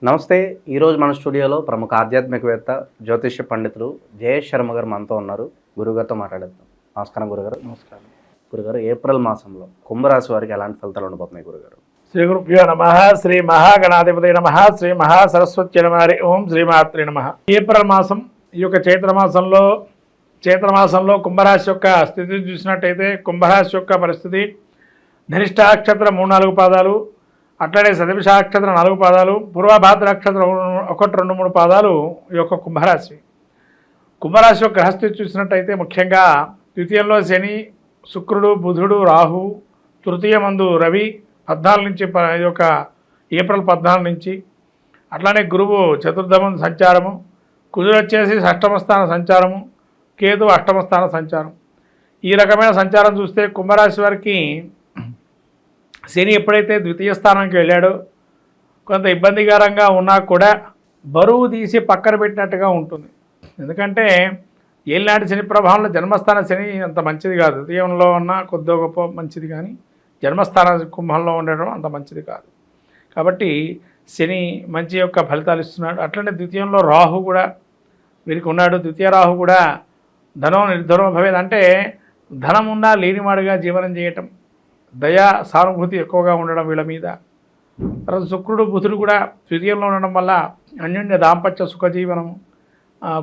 నమస్తే. ఈరోజు మన స్టూడియోలో ప్రముఖ ఆధ్యాత్మికవేత్త జ్యోతిష్య పండితులు జయేష్ శర్మ గారు మనతో ఉన్నారు. గురుగారితో మాట్లాడేద్దాం. నమస్కారం గురుగారు. నమస్కారం గురుగారు, ఏప్రిల్ మాసంలో కుంభరాశి వారికి ఎలాంటి ఫలితాలు ఉండబోతున్నాయి గురుగారు? శ్రీ గురుభ్యో నమ. శ్రీ మహాగణాధిపతి నమ. శ్రీ మహాసరస్వతి నమ. ఓం శ్రీమాత్రి నమ. ఏప్రిల్ మాసం, ఈ యొక్క చైత్రమాసంలో కుంభరాశి యొక్క స్థితి చూసినట్టయితే కుంభరాశి యొక్క పరిస్థితి ధనిష్టాక్షత్రం 3-4 పాదాలు, అట్లనే శతభిషాక్షత్రం 4 పాదాలు, పూర్వభాద్ర నక్షత్రం 1-2-3 పాదాలు ఈ యొక్క కుంభరాశి. కుంభరాశి యొక్క గ్రహస్థితి చూసినట్టయితే ముఖ్యంగా ద్వితీయంలో శని, శుక్రుడు, బుధుడు, రాహు, తృతీయమందు రవి 14 నుంచి ఈ యొక్క ఏప్రిల్ 14 నుంచి, అట్లానే గురువు చతుర్థమందు సంచారము, కుజుడు వచ్చేసి షష్టమ స్థాన సంచారము, కేతు అష్టమ స్థాన సంచారం. ఈ రకమైన సంచారం చూస్తే కుంభరాశి వారికి శని ఎప్పుడైతే ద్వితీయ స్థానానికి వెళ్ళాడో కొంత ఇబ్బందికరంగా ఉన్నా కూడా బరువు తీసి పక్కన పెట్టినట్టుగా ఉంటుంది. ఎందుకంటే ఏలినాటి శని ప్రభావంలో జన్మస్థాన శని అంత మంచిది కాదు. ద్వితీయంలో ఉన్న కొద్ది గొప్ప మంచిది, కానీ జన్మస్థాన కుంభంలో ఉండడం అంత మంచిది కాదు. కాబట్టి శని మంచి యొక్క ఫలితాలు ఇస్తున్నాడు. అట్లనే ద్వితీయంలో రాహు కూడా వీరికి ఉన్నాడు. ద్వితీయ రాహు కూడా ధనం నిర్ధనం భవేది, అంటే ధనం ఉన్నా లేనివాడుగా జీవనం చేయటం, దయా సానుభూతి ఎక్కువగా ఉండడం వీళ్ళ మీద. తర్వాత శుక్రుడు, బుధుడు కూడా ద్వితీయంలో ఉండడం వల్ల అన్యోన్య దాంపత్య సుఖజీవనం,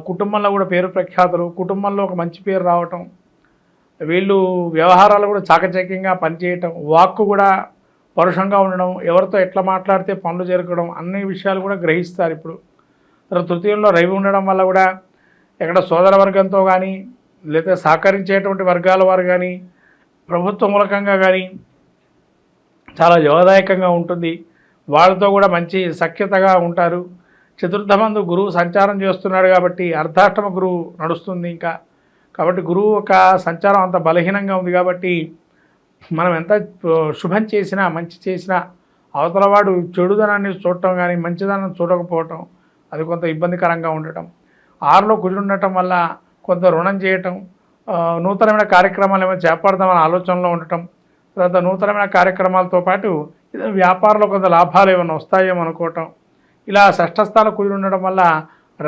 కుటుంబంలో కూడా పేరు ప్రఖ్యాతులు, కుటుంబంలో ఒక మంచి పేరు రావటం, వీళ్ళు వ్యవహారాలు కూడా చాకచక్యంగా పనిచేయటం, వాక్కు కూడా పరుషంగా ఉండడం, ఎవరితో ఎట్లా మాట్లాడితే పనులు జరగడం, అన్ని విషయాలు కూడా గ్రహిస్తారు ఇప్పుడు. తర్వాత తృతీయంలో రవి ఉండడం వల్ల కూడా ఎక్కడ సోదర వర్గంతో కానీ లేదా సహకరించేటువంటి వర్గాల వారు కానీ ప్రభుత్వ మూలకంగా కానీ చాలా యోగదాయకంగా ఉంటుంది. వాళ్ళతో కూడా మంచి సఖ్యతగా ఉంటారు. చతుర్థమందు గురువు సంచారం చేస్తున్నాడు కాబట్టి అర్ధాష్టమ గురువు నడుస్తుంది ఇంకా. కాబట్టి గురువు ఒక సంచారం అంత బలహీనంగా ఉంది కాబట్టి మనం ఎంత శుభం చేసినా మంచి చేసినా అవతలవాడు చెడుదనాన్ని చూడటం కానీ మంచిదనాన్ని చూడకపోవటం అది కొంత ఇబ్బందికరంగా ఉండటం. 6లో కుజుడు ఉండటం వల్ల కొంత రుణం చేయటం, నూతనమైన కార్యక్రమాలు ఏమైనా చేపడదామని ఆలోచనలో ఉండటం, తర్వాత నూతనమైన కార్యక్రమాలతో పాటు వ్యాపారంలో కొంత లాభాలు ఏమైనా వస్తాయేమో అనుకోవటం. ఇలా షష్ఠస్థానం కుజుడు ఉండడం వల్ల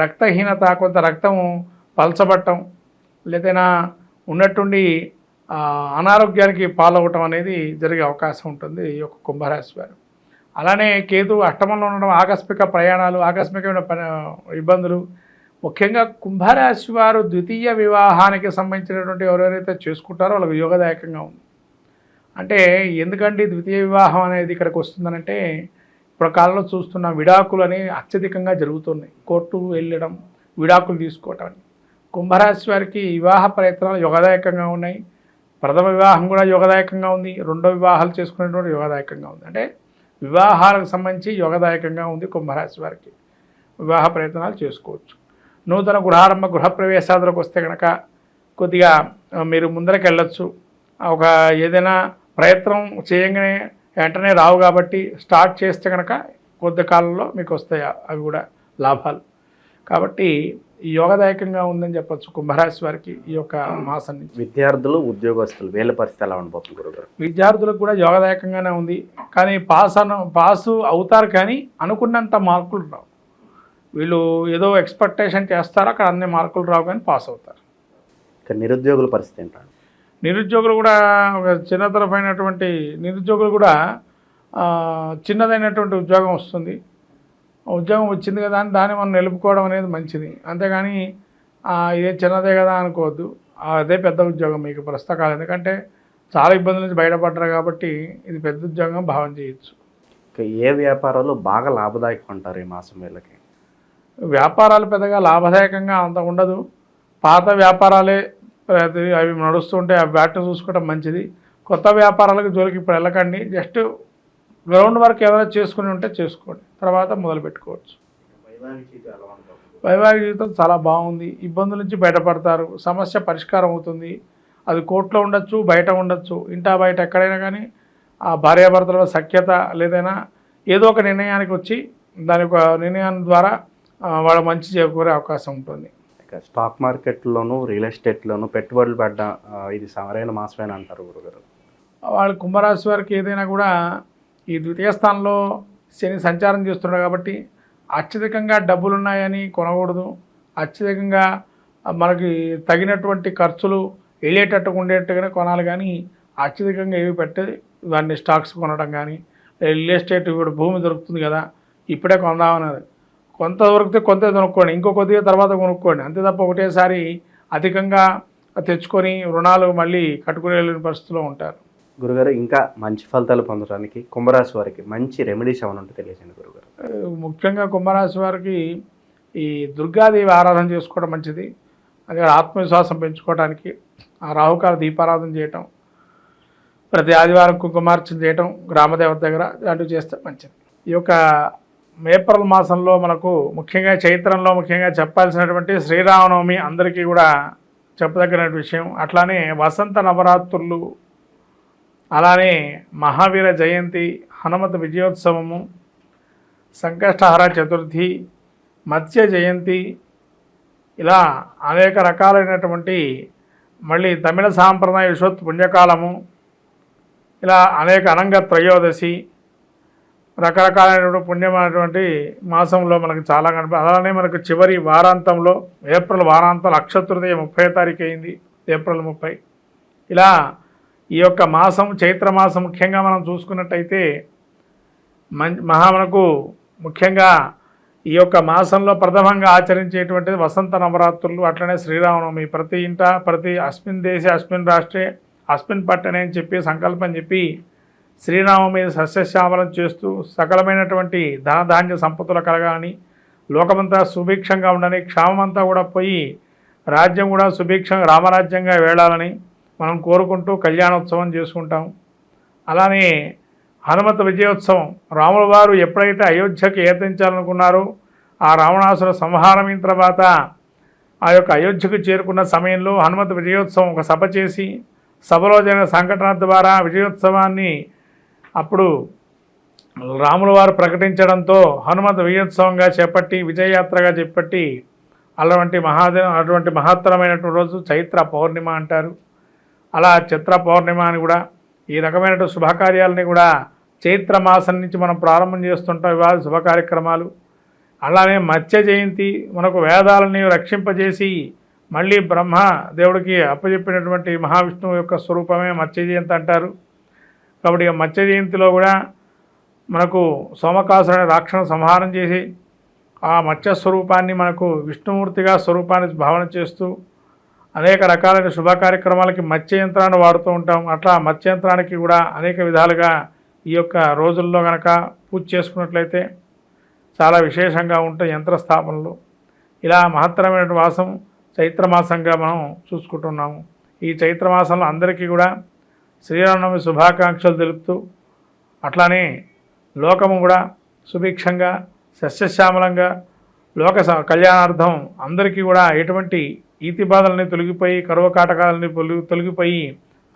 రక్తహీనత, కొంత రక్తము పలచబట్టం, లేదైనా ఉన్నట్టుండి అనారోగ్యానికి పాలవటం అనేది జరిగే అవకాశం ఉంటుంది ఈ యొక్క కుంభరాశి వారు. అలానే కేతు అష్టమంలో ఉండడం ఆకస్మిక ప్రయాణాలు, ఆకస్మికమైన ఇబ్బందులు. ముఖ్యంగా కుంభరాశి వారు ద్వితీయ వివాహానికి సంబంధించినటువంటి ఎవరెవరైతే చేసుకుంటారో వాళ్ళకి యోగదాయకంగా ఉంది. అంటే ఎందుకంటే ద్వితీయ వివాహం అనేది ఇక్కడికి వస్తుందనంటే ఇప్పుడు కాలంలో చూస్తున్న విడాకులు అని అత్యధికంగా జరుగుతున్నాయి. కోర్టు వెళ్ళడం, విడాకులు తీసుకోవటం అని. కుంభరాశి వారికి వివాహ ప్రయత్నాలు యోగదాయకంగా ఉన్నాయి. ప్రథమ వివాహం కూడా యోగదాయకంగా ఉంది. రెండో వివాహాలు చేసుకునేటువంటి యోగదాయకంగా ఉంది. అంటే వివాహాలకు సంబంధించి యోగదాయకంగా ఉంది. కుంభరాశి వారికి వివాహ ప్రయత్నాలు చేసుకోవచ్చు. నూతన గృహారంభ గృహప్రవేశాలకు వస్తే కనుక కొద్దిగా మీరు ముందరకు వెళ్ళొచ్చు. ఒక ఏదైనా ప్రయత్నం చేయగానే వెంటనే రావు కాబట్టి స్టార్ట్ చేస్తే కనుక కొద్ది కాలంలో మీకు వస్తాయి అవి కూడా లాభాలు. కాబట్టి యోగదాయకంగా ఉందని చెప్పచ్చు కుంభరాశి వారికి ఈ యొక్క మాసం నుంచి. విద్యార్థులు, ఉద్యోగస్తులు వీళ్ళ పరిస్థితి ఎలా ఉండబోతుంది గురుగారు? విద్యార్థులకు కూడా యోగదాయకంగానే ఉంది. కానీ పాసు అవుతారు, కానీ అనుకున్నంత మార్కులు రావు. వీళ్ళు ఏదో ఎక్స్పెక్టేషన్ చేస్తారో అక్కడ అన్ని మార్కులు రావు, కానీ పాస్ అవుతారు. ఇక నిరుద్యోగుల పరిస్థితి ఏంటంటే నిరుద్యోగులు కూడా ఒక చిన్నతరమైనటువంటి నిరుద్యోగులు కూడా చిన్నదైనటువంటి ఉద్యోగం వస్తుంది. ఉద్యోగం వచ్చింది కదా అని దాన్ని మనం నిలుపుకోవడం అనేది మంచిది. అంతేగాని ఇదే చిన్నదే కదా అనుకోవద్దు. అదే పెద్ద ఉద్యోగం మీకు ప్రస్తుత కాలం. ఎందుకంటే చాలా ఇబ్బందుల నుంచి బయటపడ్డారు కాబట్టి ఇది పెద్ద ఉద్యోగం భావన చేయొచ్చు. ఇక ఏ వ్యాపారాలు బాగా లాభదాయకం అంటారు ఈ మాసం వీళ్ళకి? వ్యాపారాలు పెద్దగా లాభదాయకంగా అంత ఉండదు. పాత వ్యాపారాలే అవి నడుస్తుంటే అవి వాటిని చూసుకోవడం మంచిది. కొత్త వ్యాపారాలకు జోలికి ఇప్పుడు వెళ్ళకండి. జస్ట్ గ్రౌండ్ వర్క్ ఏమైనా చేసుకుని ఉంటే చేసుకోండి, తర్వాత మొదలు పెట్టుకోవచ్చు. వైవాహిక జీవితం చాలా బాగుంది. ఇబ్బందుల నుంచి బయటపడతారు. సమస్య పరిష్కారం అవుతుంది. అది కోర్టులో ఉండొచ్చు, బయట ఉండొచ్చు, ఇంటా బయట ఎక్కడైనా కానీ ఆ భార్యాభర్తల సఖ్యత లేదైనా ఏదో ఒక నిర్ణయానికి వచ్చి దాని ఒక నిర్ణయాన్ని ద్వారా వాళ్ళ మంచి చేకూరే అవకాశం ఉంటుంది. స్టాక్ మార్కెట్లోను, రియల్ ఎస్టేట్లోను పెట్టుబడులు పడ్డ ఇది సరైన మాసమేనా అంటారు గురుగారు? వాళ్ళు కుంభరాశి వారికి ఏదైనా కూడా ఈ ద్వితీయ స్థానంలో శని సంచారం చేస్తున్నాడు కాబట్టి అత్యధికంగా డబ్బులు ఉన్నాయని కొనకూడదు. అత్యధికంగా మనకి తగినటువంటి ఖర్చులు వెళ్ళేటట్టుగా ఉండేట్టుగానే కొనాలి, కానీ అత్యధికంగా ఏవి పెట్టి దాన్ని స్టాక్స్ కొనడం కానీ, రియల్ ఎస్టేట్ ఇప్పుడు భూమి దొరుకుతుంది కదా ఇప్పుడే కొందామన్నది, కొంత దొరికితే కొంత కొనుక్కోండి, ఇంకో కొద్దిగా తర్వాత కొనుక్కోండి, అంతే తప్ప ఒకటేసారి అధికంగా తెచ్చుకొని రుణాలు మళ్ళీ కట్టుకునే పరిస్థితిలో ఉంటారు. గురుగారు, ఇంకా మంచి ఫలితాలు పొందడానికి కుంభరాశి వారికి మంచి రెమెడీస్ ఏమైనా ఉంటే తెలియజేయండి గురుగారు. ముఖ్యంగా కుంభరాశి వారికి ఈ దుర్గాదేవి ఆరాధన చేసుకోవడం మంచిది. అదే ఆత్మవిశ్వాసం పెంచుకోవడానికి ఆ రాహుకాల దీపారాధన చేయటం, ప్రతి ఆదివారం కుంకుమార్చన చేయటం గ్రామదేవత దగ్గర, ఇలాంటివి చేస్తే మంచిది. ఈ యొక్క ఏప్రిల్ మాసంలో మనకు ముఖ్యంగా చైత్రంలో ముఖ్యంగా చెప్పాల్సినటువంటి శ్రీరామనవమి అందరికీ కూడా చెప్పదగిన విషయం. అట్లానే వసంత నవరాత్రులు, అలానే మహావీర జయంతి, హనుమత విజయోత్సవము, సంకష్టహర చతుర్థి, మత్స్య జయంతి, ఇలా అనేక రకాలైనటువంటి, మళ్ళీ తమిళ సాంప్రదాయ విశ్వత్ పుణ్యకాలము, ఇలా అనేక అనంగ త్రయోదశి, రకరకాలైనటువంటి పుణ్యమైనటువంటి మాసంలో మనకు చాలా అలానే మనకు చివరి వారాంతంలో ఏప్రిల్ వారాంతం అక్షతృతీయ 30వ తారీఖు అయింది, ఏప్రిల్ 30. ఇలా ఈ యొక్క మాసం చైత్రమాసం ముఖ్యంగా మనం చూసుకున్నట్టయితే మనకు ముఖ్యంగా ఈ యొక్క మాసంలో ప్రథమంగా ఆచరించేటువంటిది వసంత నవరాత్రులు, అట్లనే శ్రీరామనవమి. ప్రతి ఇంట ప్రతి అస్మిన్ దేశే అస్మిన్ రాష్ట్రే అస్మిన్ పట్టణే అని చెప్పి సంకల్పం చెప్పి శ్రీరామం మీద సస్యశ్యామలం చేస్తూ సకలమైనటువంటి ధనధాన్య సంపత్తులు కలగాలని, లోకమంతా సుభిక్షంగా ఉండని, క్షామమంతా కూడా పోయి రాజ్యం కూడా సుభిక్షంగా రామరాజ్యంగా వేళాలని మనం కోరుకుంటూ కళ్యాణోత్సవం చేసుకుంటాం. అలానే హనుమత విజయోత్సవం, రాముల వారు ఎప్పుడైతే అయోధ్యకి ఏతించాలనుకున్నారో ఆ రావణాసుర సంహారమైన తర్వాత ఆ యొక్క అయోధ్యకు చేరుకున్న సమయంలో హనుమత విజయోత్సవం ఒక సభ చేసి, సభలో జరిగిన సంఘటన ద్వారా విజయోత్సవాన్ని అప్పుడు రాముల వారు ప్రకటించడంతో హనుమత విజయోత్సవంగా చేపట్టి విజయయాత్రగా చేపట్టి అటువంటి మహత్తరమైనటువంటి రోజు చైత్ర పౌర్ణిమ అంటారు. అలా చైత్ర పౌర్ణిమ అని కూడా ఈ రకమైనటువంటి శుభకార్యాలని కూడా చైత్ర మాసం నుంచి మనం ప్రారంభం చేస్తుంటాం ఇవాళ శుభ కార్యక్రమాలు. అలానే మత్స్య జయంతి, మనకు వేదాలని రక్షింపజేసి మళ్ళీ బ్రహ్మ దేవుడికి అప్పచెప్పినటువంటి మహావిష్ణువు యొక్క స్వరూపమే మత్స్య జయంతి అంటారు. కాబట్టి మత్స్య జయంతిలో కూడా మనకు సోమకాసురుని రాక్షణ సంహారం చేసి ఆ మత్స్య స్వరూపాన్ని మనకు విష్ణుమూర్తిగా స్వరూపాన్ని భావన చేస్తూ అనేక రకాలైన శుభ కార్యక్రమాలకి మత్స్య యంత్రాన్ని వాడుతూ ఉంటాం. అట్లా మత్స్య యంత్రానికి కూడా అనేక విధాలుగా ఈ యొక్క రోజుల్లో కనుక పూజ చేసుకున్నట్లయితే చాలా విశేషంగా ఉంటాయి యంత్రస్థాపనలు. ఇలా మహత్తరమైన మాసం చైత్రమాసంగా మనం చూసుకుంటున్నాము. ఈ చైత్రమాసంలో అందరికీ కూడా శ్రీరామనవమి శుభాకాంక్షలు తెలుపుతూ, అట్లానే లోకము కూడా సుభిక్షంగా సస్యశ్యామలంగా లోక కళ్యాణార్థం అందరికీ కూడా ఎటువంటి ఈతి బాధలని తొలగిపోయి, కరువు కాటకాలని తొలగిపోయి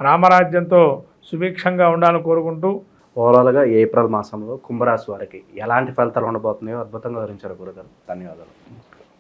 రామరాజ్యంతో సుభిక్షంగా ఉండాలని కోరుకుంటూ, ఓవరాల్గా ఏప్రిల్ మాసంలో కుంభరాశి వారికి ఎలాంటి ఫలితాలు ఉండబోతున్నాయో అద్భుతంగా వివరించారు గురుగారు. ధన్యవాదాలు.